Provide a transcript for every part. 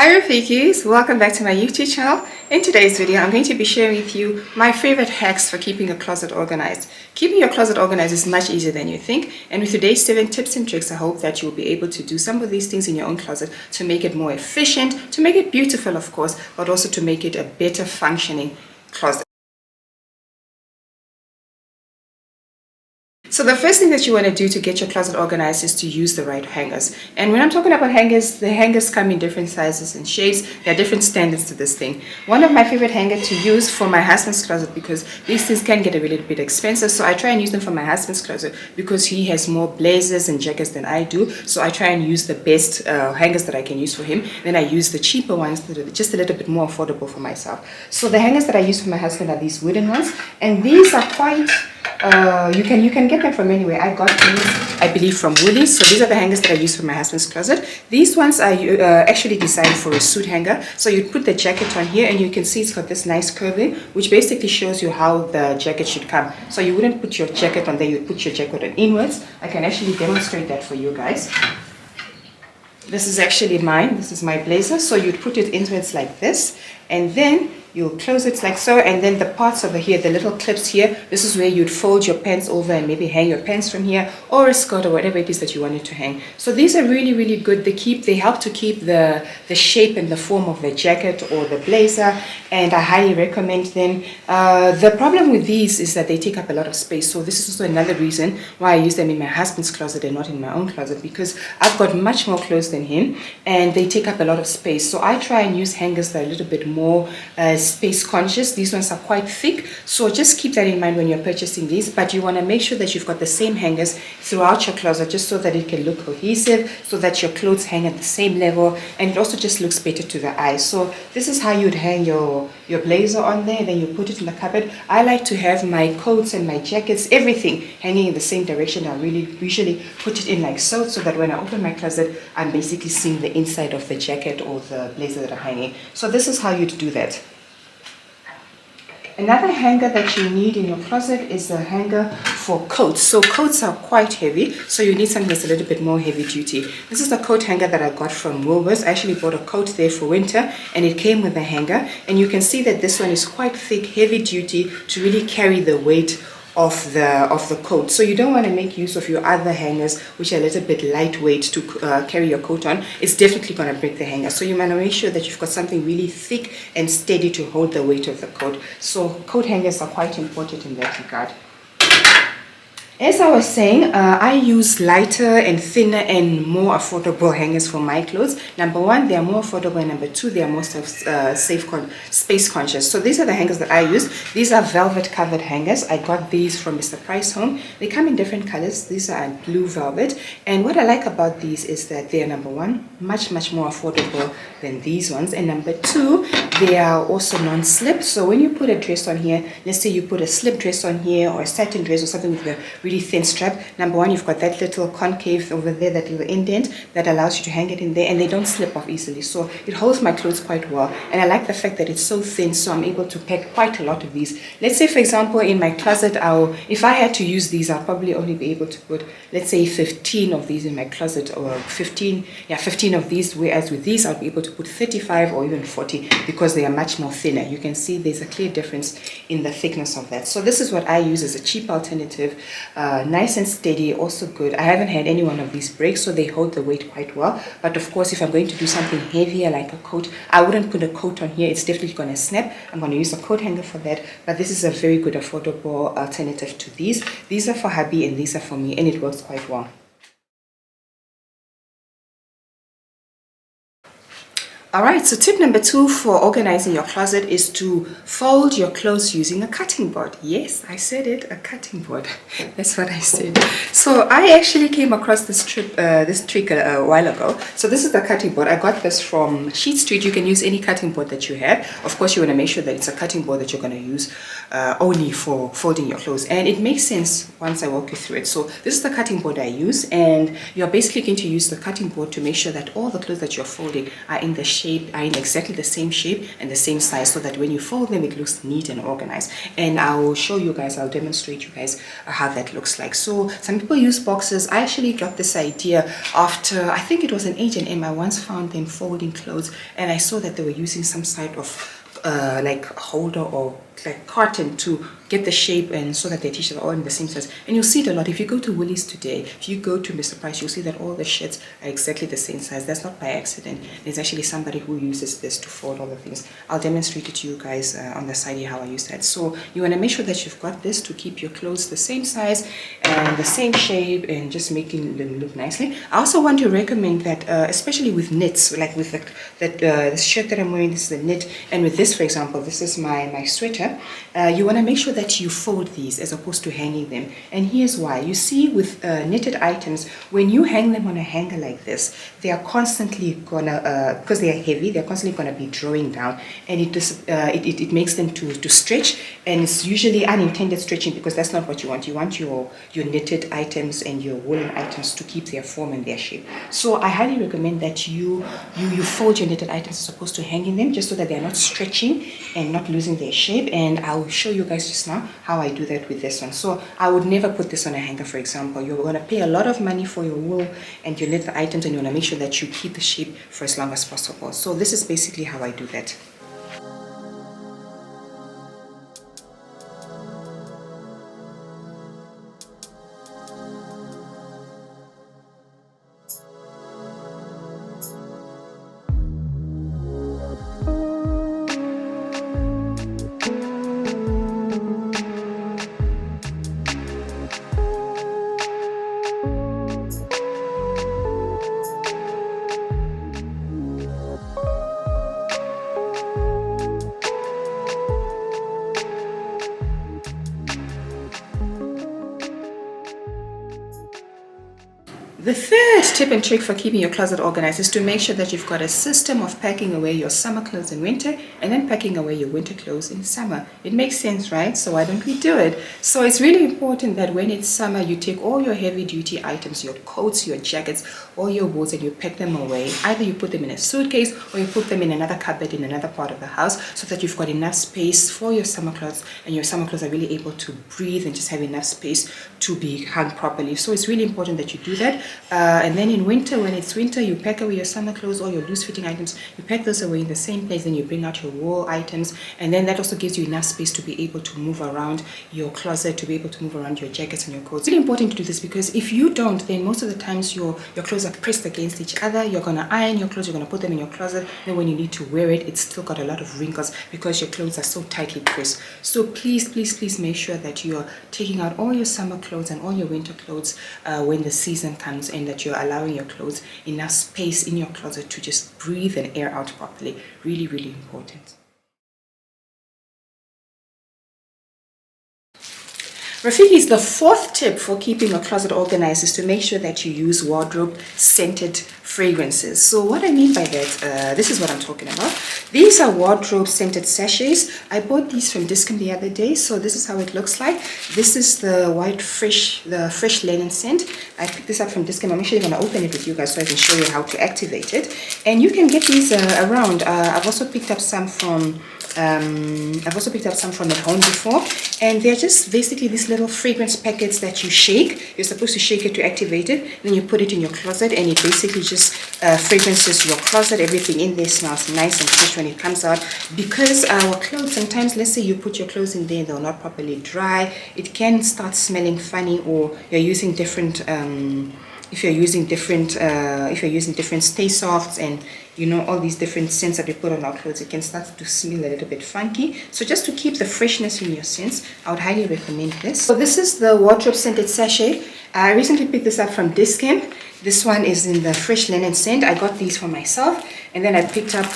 Hi Rafikis, welcome back to my YouTube channel. In today's video, I'm going to be sharing with you my favorite hacks for keeping your closet organized. Keeping your closet organized is much easier than you think, and with today's 7 tips and tricks, I hope that you'll be able to do some of these things in your own closet to make it more efficient, to make it beautiful of course, but also to make it a better functioning closet. So the first thing that you want to do to get your closet organized is to use the right hangers. And when I'm talking about hangers, the hangers come in different sizes and shapes. There are different standards to this thing. One of my favorite hangers to use for my husband's closet, because these things can get a little bit expensive, so I try and use them for my husband's closet because he has more blazers and jackets than I do. So I try and use the best hangers that I can use for him. Then I use the cheaper ones that are just a little bit more affordable for myself. So the hangers that I use for my husband are these wooden ones, and these are quite you can get them from anywhere. I got these, I believe, from Woolies. So these are the hangers that I use for my husband's closet. These ones are actually designed for a suit hanger. So you put the jacket on here, and you can see it's got this nice curving, which basically shows you how the jacket should come. So you wouldn't put your jacket on there, you put your jacket on inwards. I can actually demonstrate that for you guys. This is actually mine. This is my blazer. So you'd put it inwards like this, and then you'll close it like so, and then the parts over here, the little clips here, this is where you'd fold your pants over and maybe hang your pants from here, or a skirt, or whatever it is that you want it to hang. So these are really, really good. They help to keep the shape and the form of the jacket or the blazer, and I highly recommend them. The problem with these is that they take up a lot of space, so this is also another reason why I use them in my husband's closet and not in my own closet, because I've got much more clothes than him, and they take up a lot of space. So I try and use hangers that are a little bit more space conscious. These ones are quite thick, so just keep that in mind when you're purchasing these. But you want to make sure that you've got the same hangers throughout your closet, just so that it can look cohesive, so that your clothes hang at the same level, and it also just looks better to the eye. So this is how you'd hang your blazer on there, then you put it in the cupboard. I like to have my coats and my jackets, everything hanging in the same direction. I really usually put it in like so that when I open my closet, I'm basically seeing the inside of the jacket or the blazer that I'm hanging. So this is how you'd do that. Another hanger that you need in your closet is a hanger for coats. So coats are quite heavy, so you need something that's a little bit more heavy duty. This is the coat hanger that I got from Woolworths. I actually bought a coat there for winter, and it came with a hanger. And you can see that this one is quite thick, heavy duty, to really carry the weight of the coat. So you don't want to make use of your other hangers, which are a little bit lightweight, to carry your coat on. It's definitely going to break the hanger. So you want to make sure that you've got something really thick and steady to hold the weight of the coat. So coat hangers are quite important in that regard. As I was saying, I use lighter and thinner and more affordable hangers for my clothes. Number one, they are more affordable, and number two, they are more space conscious. So these are the hangers that I use. These are velvet covered hangers. I got these from Mr. Price Home. They come in different colors. These are blue velvet, and what I like about these is that they are, number one, much more affordable than these ones, and number two, they are also non-slip. So when you put a dress on here, let's say you put a slip dress on here, or a satin dress, or something with a really thin strap, number one, you've got that little concave over there, that little indent that allows you to hang it in there, and they don't slip off easily. So it holds my clothes quite well, and I like the fact that it's so thin, so I'm able to pack quite a lot of these. Let's say, for example, in my closet, if I had to use these, I'll probably only be able to put, let's say, 15 of these in my closet, or 15 of these, whereas with these I'll be able to put 35 or even 40, because they are much more thinner. You can see there's a clear difference in the thickness of that. So this is what I use as a cheap alternative. Nice and steady, also good. I haven't had any one of these break, so they hold the weight quite well. But of course, if I'm going to do something heavier like a coat, I wouldn't put a coat on here. It's definitely going to snap. I'm going to use a coat hanger for that. But this is a very good affordable alternative to these. These are for hubby and these are for me, and it works quite well. Alright, so tip number 2 for organizing your closet is to fold your clothes using a cutting board. Yes, I said it, a cutting board. That's what I said. So I actually came across this trick a while ago. So this is the cutting board. I got this from Sheet Street. You can use any cutting board that you have. Of course, you want to make sure that it's a cutting board that you're going to use only for folding your clothes. And it makes sense once I walk you through it. So this is the cutting board I use, and you're basically going to use the cutting board to make sure that all the clothes that you're folding are in the shape, are in exactly the same shape and the same size, so that when you fold them, it looks neat and organized. And I'll show you guys, I'll demonstrate you guys how that looks like. So some people use boxes. I actually got this idea after, I think it was an H&M. I once found them folding clothes, and I saw that they were using some sort of like holder or like carton to get the shape, and so that their t-shirts are all in the same size. And you'll see it a lot. If you go to Woolies today, if you go to Mr. Price, you'll see that all the shirts are exactly the same size. That's not by accident. There's actually somebody who uses this to fold all the things. I'll demonstrate it to you guys on the side here how I use that. So you want to make sure that you've got this to keep your clothes the same size and the same shape, and just making them look nicely. I also want to recommend that, especially with knits, like with the shirt that I'm wearing, this is a knit, and with this, for example, this is my sweater. You want to make sure that you fold these as opposed to hanging them. And here's why. You see, with knitted items, when you hang them on a hanger like this, they are constantly gonna, because they are heavy, they're constantly gonna be drawing down, and it makes them to stretch, and it's usually unintended stretching, because that's not what you want. You want your knitted items and your woolen items to keep their form and their shape. So I highly recommend that you fold your knitted items as opposed to hanging them, just so that they're not stretching and not losing their shape. And I'll show you guys just now how I do that with this one. So I would never put this on a hanger, for example. You're going to pay a lot of money for your wool and your knitted items, and you want to make sure that you keep the shape for as long as possible. So this is basically how I do that. The third tip and trick for keeping your closet organized is to make sure that you've got a system of packing away your summer clothes in winter and then packing away your winter clothes in summer. It makes sense, right? So why don't we do it? So it's really important that when it's summer, you take all your heavy duty items, your coats, your jackets, all your wools, and you pack them away. Either you put them in a suitcase or you put them in another cupboard in another part of the house, so that you've got enough space for your summer clothes, and your summer clothes are really able to breathe and just have enough space to be hung properly. So it's really important that you do that. And then in winter, when it's winter, you pack away your summer clothes, all your loose fitting items, you pack those away in the same place, then you bring out your wool items, and then that also gives you enough space to be able to move around your closet, to be able to move around your jackets and your coats. It's really important to do this, because if you don't, then most of the times your clothes are pressed against each other. You're going to iron your clothes, you're going to put them in your closet, then when you need to wear it, it's still got a lot of wrinkles because your clothes are so tightly pressed. So please, please, please make sure that you're taking out all your summer clothes and all your winter clothes when the season comes, and that you're allowing your clothes enough space in your closet to just breathe and air out properly. Really, really important. Rafiki, is the fourth tip for keeping your closet organized is to make sure that you use wardrobe scented fragrances. So what I mean by that, this is what I'm talking about. These are wardrobe scented sachets. I bought these from Discount the other day, so this is how it looks like. This is the fresh linen scent. I picked this up from Discount. I'm actually going to open it with you guys so I can show you how to activate it. And you can get these around. I've also picked up some from at home before, and they're just basically these little fragrance packets that you shake. You're supposed to shake it to activate it, then you put it in your closet, and it basically just fragrances your closet. Everything in there smells nice and fresh when it comes out, because our clothes, sometimes, let's say you put your clothes in there and they're not properly dry, it can start smelling funny, or you're using different if you're using different stay softs and all these different scents that we put on our clothes, it can start to smell a little bit funky. So just to keep the freshness in your scents, I would highly recommend this. So this is the wardrobe scented sachet. I recently picked this up from Discount. This one is in the fresh linen scent. I got these for myself, and then I picked up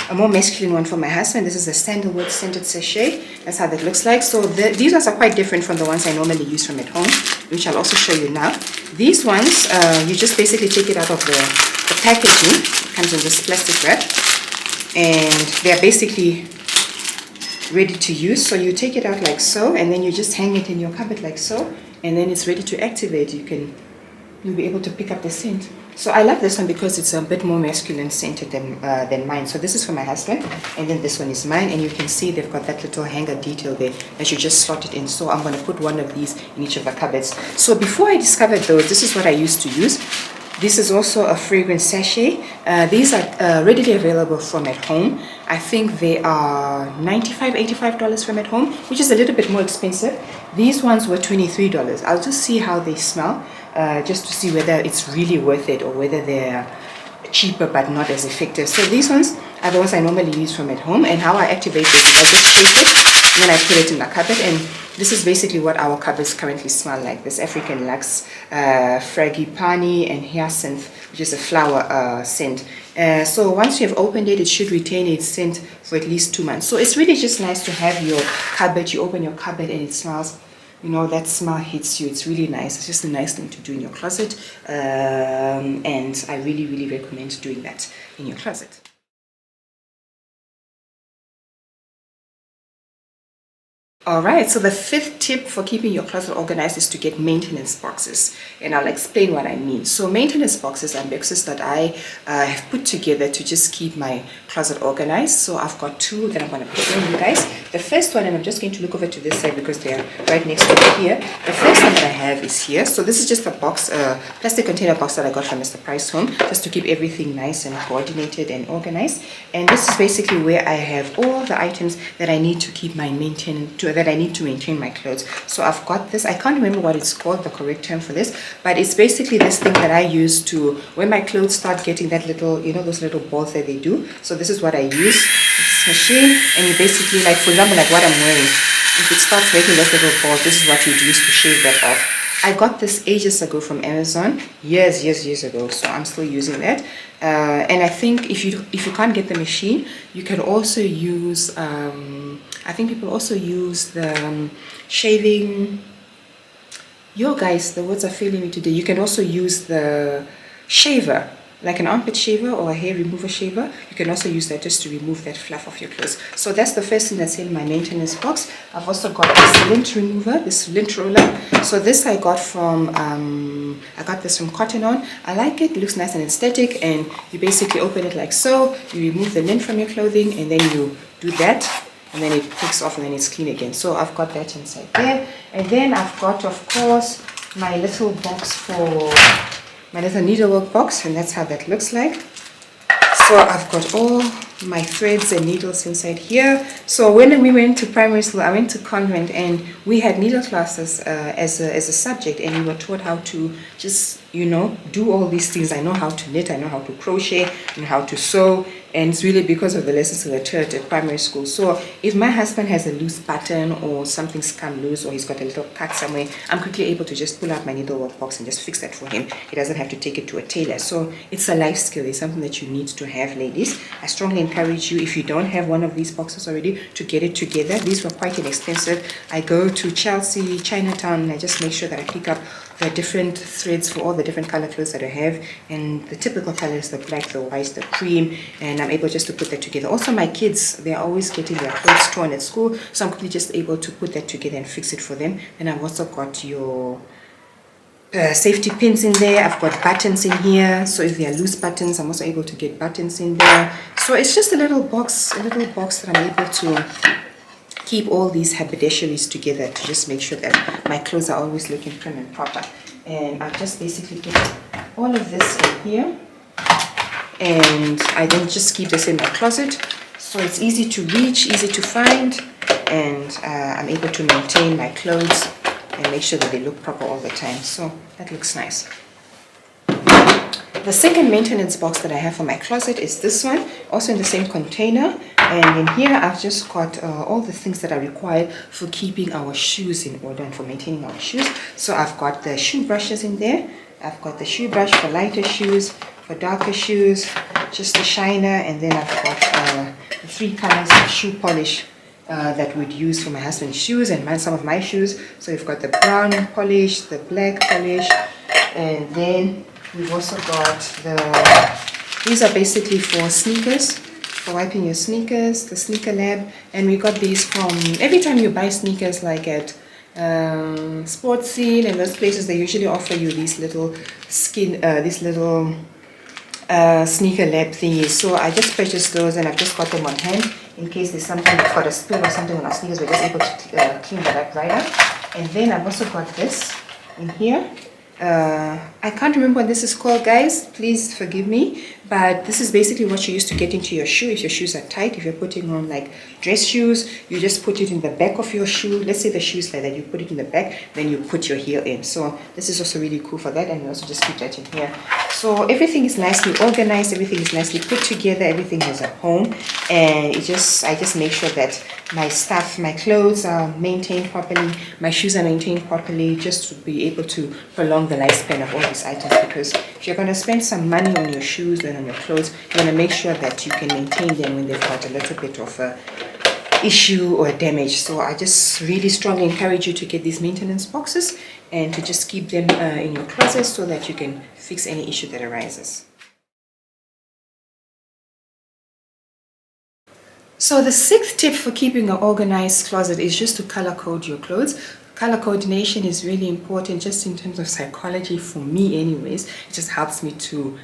a more masculine one for my husband. This is the sandalwood scented sachet. That's how that looks like. So these ones are quite different from the ones I normally use from at home, which I'll also show you now. These ones, you just basically take it out of the packaging. It comes in this plastic wrap, and they're basically ready to use. So you take it out like so, and then you just hang it in your cupboard like so, and then it's ready to activate. You'll be able to pick up the scent. So I love this one because it's a bit more masculine scented than mine. So this is for my husband, and then this one is mine, and you can see they've got that little hanger detail there that you just slot it in. So I'm going to put one of these in each of the cupboards. So before I discovered those, this is what I used to use. This is also a fragrance sachet. These are readily available from at home. I think they are $95, $85 from at home, which is a little bit more expensive. These ones were $23. I'll just see how they smell, just to see whether it's really worth it or whether they're cheaper but not as effective. So these ones are the ones I normally use from at home, and how I activate this is I just shake it and then I put it in the cupboard, and this is basically what our cupboards currently smell like. This African Lux, Frangipani, and Hyacinth, which is a flower scent. So once you have opened it, it should retain its scent for at least 2 months. So it's really just nice to have your cupboard. You open your cupboard and it smells, you know, that smell hits you. It's really nice. It's just a nice thing to do in your closet. And I really, really recommend doing that in your closet. Alright, so the fifth tip for keeping your closet organized is to get maintenance boxes, and I'll explain what I mean. So maintenance boxes are boxes that I have put together to just keep my closet organized. So I've got two that I'm going to present you guys. The first one, and I'm just going to look over to this side because they're right next to me here. The first one that I have is here. So this is just a box, plastic container box that I got from Mr. Price Home, just to keep everything nice and coordinated and organized. And this is basically where I have all the items that I need to keep my that I need to maintain my clothes. So I've got this, I can't remember what it's called, the correct term for this, but it's basically this thing that I use to, when my clothes start getting that little, you know, those little balls that they do. So this is what I use, this machine, and you basically, like for example, like what I'm wearing, if it starts making those little balls, this is what you'd use to shave that off. I got this ages ago from Amazon, years ago, so I'm still using that. And I think if you can't get the machine, you can also use, I think people also use the shaving, yo guys, the words are failing me today. You can also use the shaver, like an armpit shaver or a hair remover shaver. You can also use that just to remove that fluff off your clothes. So that's the first thing that's in my maintenance box. I've also got this lint remover, this lint roller. So this I got from I got this from Cotton On. I like it. It looks nice and aesthetic, and you basically open it like so. You remove the lint from your clothing, and then you do that, and then it picks off, and then it's clean again. So I've got that inside there. And then I've got, of course, my little box for my little needlework box, and that's how that looks like. So I've got all my threads and needles inside here. So when we went to primary school, I went to convent, and we had needle classes as a subject, and we were taught how to just, you know, do all these things. I know how to knit, I know how to crochet, and how to sew, and it's really because of the lessons that were taught at primary school. So if my husband has a loose button or something's come loose or he's got a little cut somewhere, I'm quickly able to just pull out my needlework box and just fix that for him. He doesn't have to take it to a tailor. So it's a life skill. It's something that you need to have, ladies. I strongly encourage you, if you don't have one of these boxes already, to get it together. These were quite inexpensive. I go to Chelsea, Chinatown, and I just make sure that I pick up the different threads for all the different color clothes that I have, and the typical colors, the black, the white, the cream, and I'm able just to put that together. Also my kids, they're always getting their clothes torn at school, so I'm quickly just able to put that together and fix it for them. And I've also got your safety pins in there. I've got buttons in here, so if there are loose buttons, I'm also able to get buttons in there. So it's just a little box that I'm able to keep all these haberdasheries together to just make sure that my clothes are always looking prim and proper. And I've just basically put all of this in here, and I then just keep this in my closet, so it's easy to reach, easy to find, and I'm able to maintain my clothes and make sure that they look proper all the time. So that looks nice. The second maintenance box that I have for my closet is this one, also in the same container. And in here I've just got all the things that are required for keeping our shoes in order and for maintaining our shoes. So I've got the shoe brushes in there. I've got the shoe brush for lighter shoes, for darker shoes, just the shiner, and then I've got the 3 colors of shoe polish that we'd use for my husband's shoes and some of my shoes. So we've got the brown polish, the black polish, and then we've also got these are basically for sneakers, for wiping your sneakers, the sneaker lab. And we got these from, every time you buy sneakers like at sports scene and those places, they usually offer you these little sneaker lab thingies. So I just purchased those and I've just got them on hand in case there's something that's got a spill or something on our sneakers. We're just able to clean that up right up. And then I've also got this in here. I can't remember what this is called, guys, please forgive me, but this is basically what you use to get into your shoe if your shoes are tight. If you're putting on like dress shoes, you just put it in the back of your shoe. Let's say the shoe's like that, you put it in the back, then you put your heel in. So this is also really cool for that, and you also just keep that in here. So everything is nicely organized, everything is nicely put together, everything has a home, and I just make sure that my stuff, my clothes are maintained properly, my shoes are maintained properly, just to be able to prolong the lifespan of all these items. Because if you're going to spend some money on your shoes and on your clothes, you want to make sure that you can maintain them when they've got a little bit of a issue or damage. So I just really strongly encourage you to get these maintenance boxes and to just keep them in your closet so that you can fix any issue that arises. So the sixth tip for keeping an organized closet is just to color code your clothes. Color coordination is really important just in terms of psychology for me anyways. It just helps me to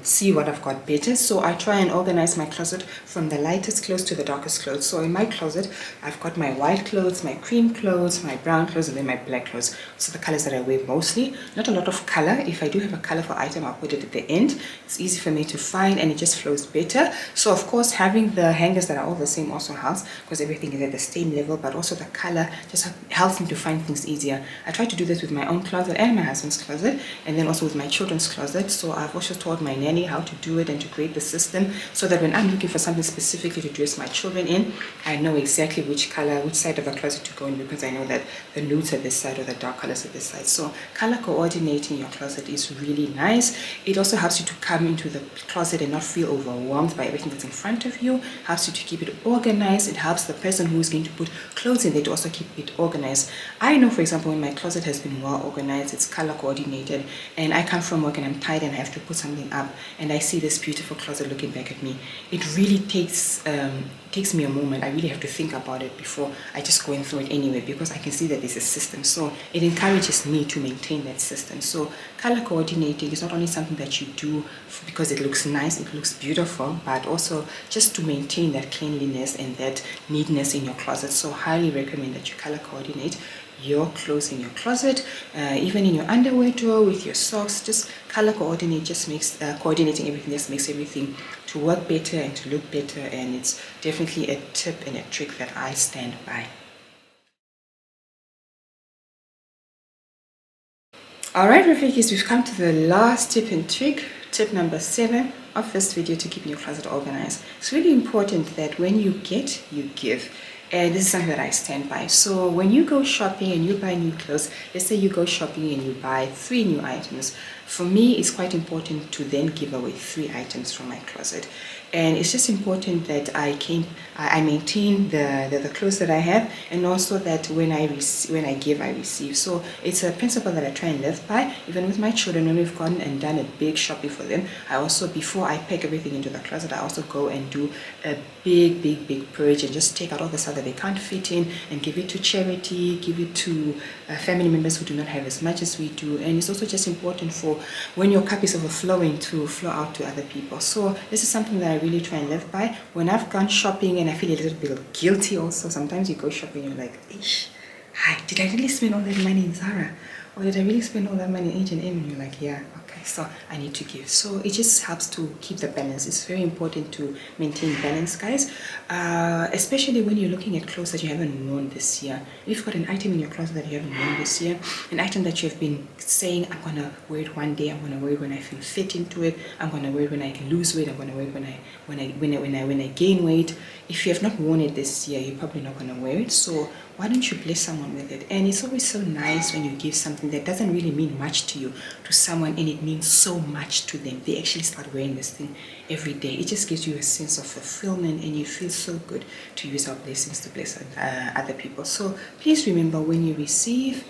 see what I've got better. So I try and organize my closet from the lightest clothes to the darkest clothes. So in my closet, I've got my white clothes, my cream clothes, my brown clothes, and then my black clothes. So the colors that I wear mostly. Not a lot of color. If I do have a colorful item, I'll put it at the end. It's easy for me to find and it just flows better. So of course, having the hangers that are all the same also helps because everything is at the same level, but also the color just helps me to find things easier. I try to do this with my own closet and my husband's closet, and then also with my children's closet. So I've also taught my nanny how to do it and to create the system so that when I'm looking for something specifically to dress my children in, I know exactly which color, which side of the closet to go in, because I know that the nudes are this side or the dark colors are this side. So color coordinating your closet is really nice. It also helps you to come into the closet and not feel overwhelmed by everything that's in front of you. Helps you to keep it organized. It helps the person who is going to put clothes in there to also keep it organized. I know, for example, when my closet has been well organized, it's color coordinated, and I come from work and I'm tired and I have to put something up and I see this beautiful closet looking back at me, it really takes me a moment. I really have to think about it before I just go in through it anyway, because I can see that there's a system. So it encourages me to maintain that system. So color coordinating is not only something that you do because it looks nice, it looks beautiful, but also just to maintain that cleanliness and that neatness in your closet. So highly recommend that you color coordinate your clothes in your closet, even in your underwear drawer with your socks. Just color coordinate just makes coordinating everything just makes everything to work better and to look better, and it's definitely a tip and a trick that I stand by. Alright, Rafikis, we've come to the last tip and trick, tip number 7 of this video to keep your closet organized. It's really important that when you get, you give. And this is something that I stand by. So when you go shopping and you buy new clothes, let's say you go shopping and you buy 3 new items. For me, it's quite important to then give away 3 items from my closet. And it's just important that I maintain the clothes that I have, and also that when I give, I receive. So it's a principle that I try and live by. Even with my children, when we've gone and done a big shopping for them, I also, before I pack everything into the closet, I also go and do a big purge and just take out all the stuff that they can't fit in and give it to charity, give it to family members who do not have as much as we do. And it's also just important for when your cup is overflowing to flow out to other people. So this is something that I really try and live by. When I've gone shopping and I feel a little bit guilty also, sometimes you go shopping and you're like, ish, hi, did I really spend all that money in Zara? Or did I really spend all that money in H&M? And you're like, yeah, okay, so I need to give. So it just helps to keep the balance. It's very important to maintain balance, guys, especially when you're looking at clothes that you haven't worn this year. If you've got an item in your closet that you haven't worn this year, an item that you've been saying, I'm going to wear it one day, I'm going to wear it when I feel fit into it, I'm going to wear it when I can lose weight, I'm going to wear it when I gain weight. If you have not worn it this year, you're probably not going to wear it. So why don't you bless someone with it? And it's always so nice when you give something that doesn't really mean much to you to someone, and it means so much to them. They actually start wearing this thing every day. It just gives you a sense of fulfillment, and you feel so good to use our blessings to bless other people. So please remember, when you receive,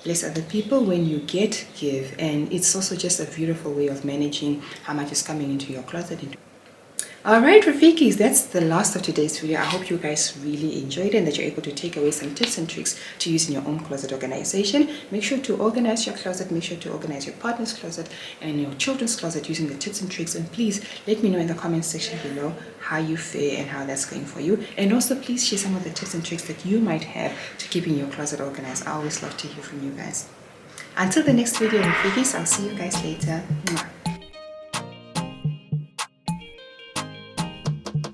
bless other people. When you get, give. And it's also just a beautiful way of managing how much is coming into your closet. Alright, Rafikis, that's the last of today's video. I hope you guys really enjoyed it and that you're able to take away some tips and tricks to use in your own closet organization. Make sure to organize your closet, make sure to organize your partner's closet and your children's closet using the tips and tricks. And please let me know in the comment section below how you fare and how that's going for you. And also please share some of the tips and tricks that you might have to keeping your closet organized. I always love to hear from you guys. Until the next video, Rafikis, I'll see you guys later. Mwah.